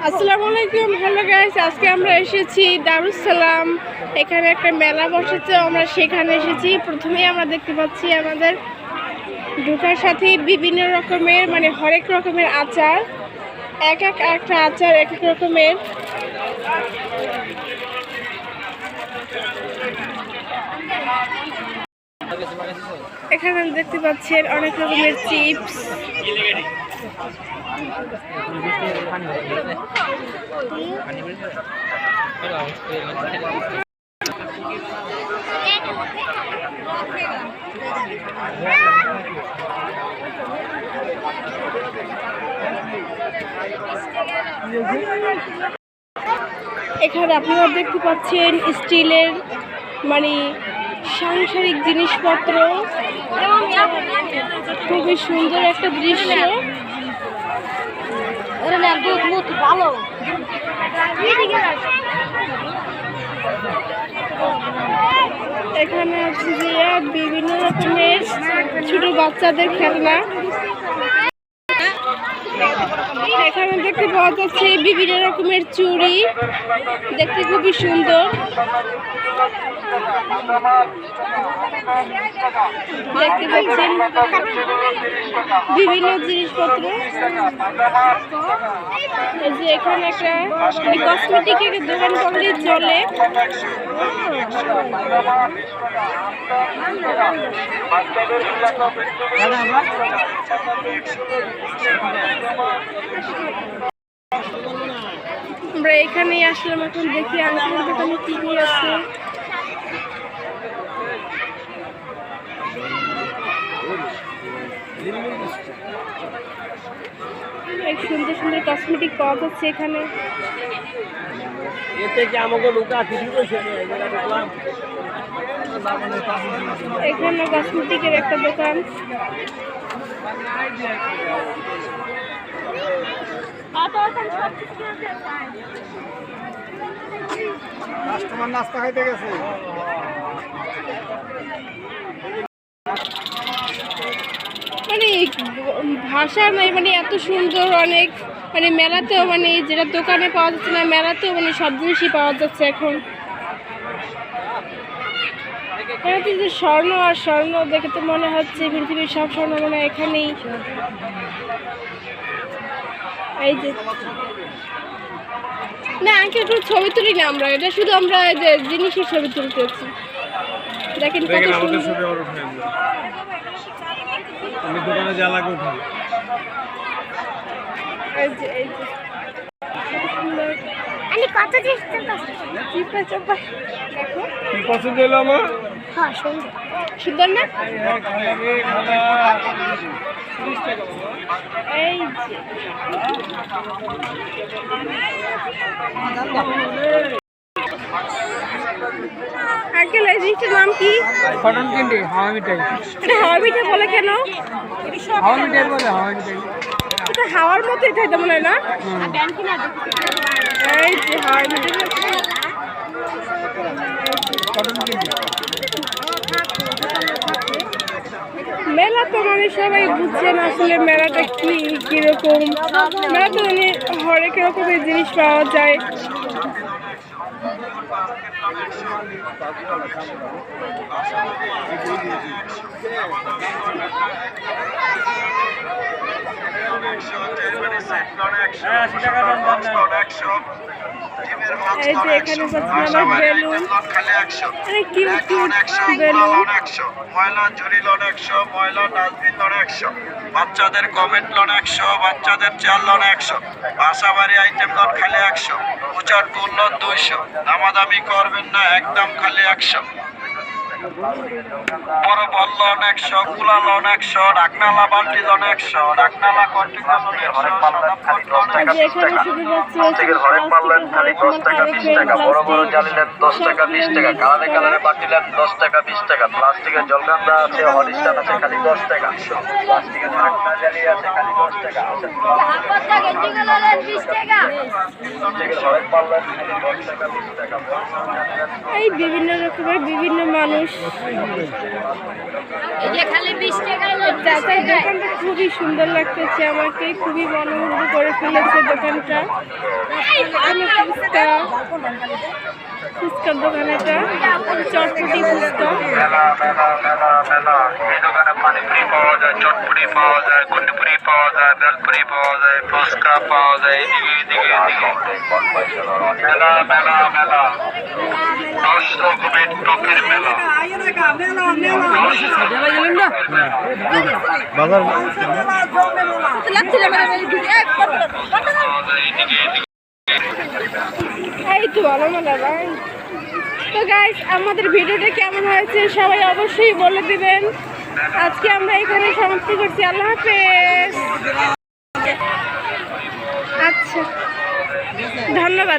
আসসালামু আলাইকুম। Hello guys, আজকে আমরা এসেছি দারুস সালাম। এখানে একটা মেলা বসেছে, আমরা সেখানে এসেছি। প্রথমেই আমরা দেখতে পাচ্ছি আমাদের ঢোকার সাথে বিভিন্ন রকমের হরেক রকমের আচার, একটা আচার এক এক রকমের। এখানে দেখতে পাচ্ছেন অনেক রকমের চিপস। এখানে আপনারা দেখতে পাচ্ছেন স্টিলের সাংসারিক জিনিসপত্র, খুবই সুন্দর একটা দৃশ্য। এখানে আছে যে বিভিন্ন রকমের ছোট বাচ্চাদের খেলনা। এখানে দেখতে পাওয়া যাচ্ছে বিভিন্ন রকমের চুড়ি, দেখতে খুবই সুন্দর। দেখতে পাচ্ছেন বিভিন্ন জিনিসপত্র। এই যে এখানে একটা কসমেটিকের দোকান করলে চলে। আমরা এখানেই আসলাম, এখন দেখি আঙ্কেলের দোকানে কি কি আছে। সুন্দর সুন্দর কসমেটিক পাওয়া যাচ্ছে এখানে। এখানে কসমেটিকের একটা দোকান। কাস্টমার নাস্তা খাইতে গেছে। ভাষা নাই, এত সুন্দর অনেক মেলাতেও যেটা দোকানে পাওয়া যাচ্ছে না, মেলাতেও সব জিনিসই পাওয়া যাচ্ছে এখন। এখানে যে স্বর্ণ আর স্বর্ণ দেখে তো মনে হচ্ছে পৃথিবীর সব স্বর্ণ এখানেই। এই যে না আঙ্কেল, একটু ছবি তুলি না আমরা, এটা শুধু আমরা যে জিনিসের ছবি তুলতেছি। দেখেন কত সুন্দর। আমি দোকানে যা লাগে উঠাই। এই যে আমি কত দেখো কি পছন্দ হলো আমার? হ্যাঁ, সুন্দর সুন্দর না? এই যে আঙ্কেল, এই জিনিসটার নাম কি? কটন ক্যান্ডি, হাওয়া মিঠাই। এটা হাওয়া মিঠাই বলে কেন? হাওয়া মিঠাই বলে, হাওয়া মিঠাই। এটা হাওয়ার মতোই খাইতে মনে হয় না? এই যে হাওয়া মিঠাই কটন ক্যান্ডি। মেলা তো সবাই বুঝছেন আসলে মেলাটা কিরকম। মেলাতে হরেক রকমের জিনিস পাওয়া যায়। এই যে এখানে পাচ্ছি আমার বেলুন, কিউট বেলুন। ময়লা ঝুড়ি লোন 100, ময়লা ডাস্টবিন লোন 100, বাচ্চাদের কমেন্ট লোন 100, বাচ্চাদের চাল লোন 100, বাসাবাড়ি আইটেম লোন খালি 100, উচার টুল লোন 200। দামাদামি করবেন না, একদম খালি 100। বড় বল লোন 100, কুলা লোন 100, ডাকনালা বালতি লোন 100, ডাকনালা কন্টেনার লোন 100, হরেক মাল লেন খালি 10 টাকা 20 টাকা, বড় বড় জালি লেন 10 টাকা 20 টাকা, কালারে কালারে বাটি লেন 10 টাকা 20 টাকা, প্লাস্টিকের জলগান্দা আছে, হলিস্টান আছে খালি 10 টাকা, প্লাস্টিকের ঢাকনা জালি আছে খালি 10 টাকা, এই বিভিন্ন রকমের বিভিন্ন মানুষ মানুষ। চাচার দোকানটা খুবই সুন্দর লাগতেছে আমাকে, খুবই মনোমুগ্ধ করে ফেলেছে দোকানটা। ফুচকার দোকান, এটা চটপটি ফুচকা। মেলা মেলা মেলা মেলা এই দোকানে পানিপুরি পাওয়া যায়, চটপুরি পাওয়া যায়, গুন্ডিপুরি পাওয়া যায়, বেলপুরি পাওয়া যায়, ফুচকা পাওয়া যায়। এদিকে এদিকে এদিকে মেলা মেলা মেলা 10 রকমের টকের মেলা। এই তো ভালো মেলা ভাই। তো গাইস, আমাদের ভিডিওটা কেমন হয়েছে সবাই অবশ্যই বলে দিবেন। আজকে আমরা এখানে সমাপ্তি করছি। আল্লাহ হাফেজ। আচ্ছা, ধন্যবাদ।